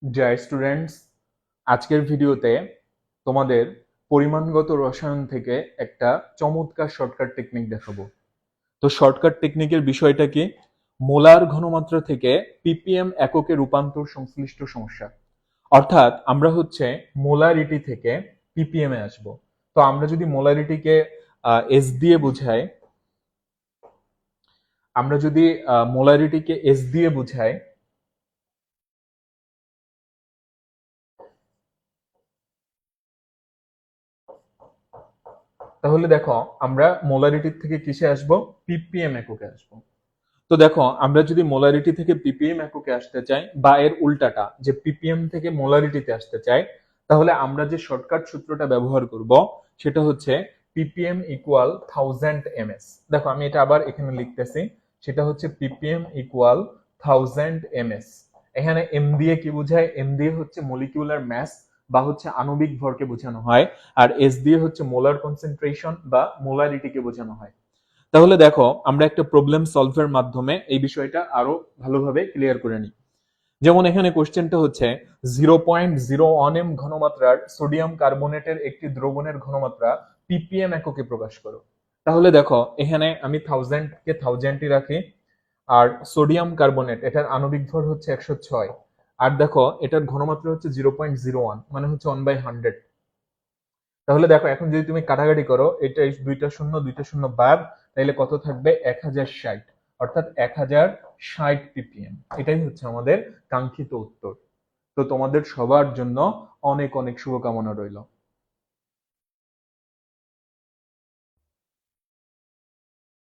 Dear students, আজকের ভিডিওতে তোমাদের পরিমাণগত রসায়ন থেকে একটা চমৎকার শর্টকাট টেকনিক দেখাবো। তো শর্টকাট টেকনিকের বিষয়টা কি? মোলার ঘনমাত্রা থেকে পিপিএম এককে রূপান্তর সংশ্লিষ্ট সমস্যা। অর্থাৎ আমরা হচ্ছে মোলারিটি থেকে পিপিএম এ আসব। তো আমরা যদি মোলারিটিকে এস দিয়ে বুঝাই, আমরা যদি মোলারিটিকে এস দিয়ে বুঝাই, তাহলে দেখো আমরা মোলারিটি থেকে কিসে আসব? পিপিএম এককে আসব। তো দেখো আমরা যদি মোলারিটি থেকে পিপিএম এককে আসতে চাই বা এর উল্টাটা যে পিপিএম থেকে মোলারিটিতে আসতে চাই, তাহলে আমরা যে শর্টকাট সূত্রটা ব্যবহার করব সেটা হচ্ছে পিপিএম ইকুয়াল 1000 ms। দেখো আমি এটা আবার এখানে লিখতেছি, সেটা হচ্ছে পিপিএম ইকুয়াল 1000 ms। এখানে এম দিয়ে কি বোঝায়? এম দিয়ে হচ্ছে মলিকিউলার ম্যাস বা হচ্ছে আণবিক ভরকে বোঝানো হয়, আর এস দিয়ে হচ্ছে মোলার কনসেন্ট্রেশন বা মোলারিটিকে বোঝানো হয়। তাহলে দেখো আমরা একটা প্রবলেম সলভের মাধ্যমে এই বিষয়টা আরো ভালোভাবে ক্লিয়ার করে নিই। যেমন এখানে কোশ্চেনটা হচ্ছে 0.01 m ঘনমাত্রার সোডিয়াম কার্বনেটের একটি দ্রবণের ঘনমাত্রা পিপিএম এককে প্রকাশ করো। তাহলে দেখো এখানে আমি 1000 কে 1000ই রাখি, আর সোডিয়াম কার্বনেট এটার আণবিক ভর হচ্ছে 106, আর দেখো এটার ঘনমাত্রা হচ্ছে 0.01, মানে হচ্ছে 1/100। তাহলে দেখো এখন যদি তুমি কাটাকাটি করো, এটা এই দুইটা শূন্য দুইটা শূন্য বাদ, তাহলে কত থাকবে? 1060, অর্থাৎ 1060 পিপিএম। এটাই হচ্ছে আমাদের কাঙ্ক্ষিত উত্তর। তো তোমাদের সবার জন্য অনেক অনেক শুভকামনা রইল।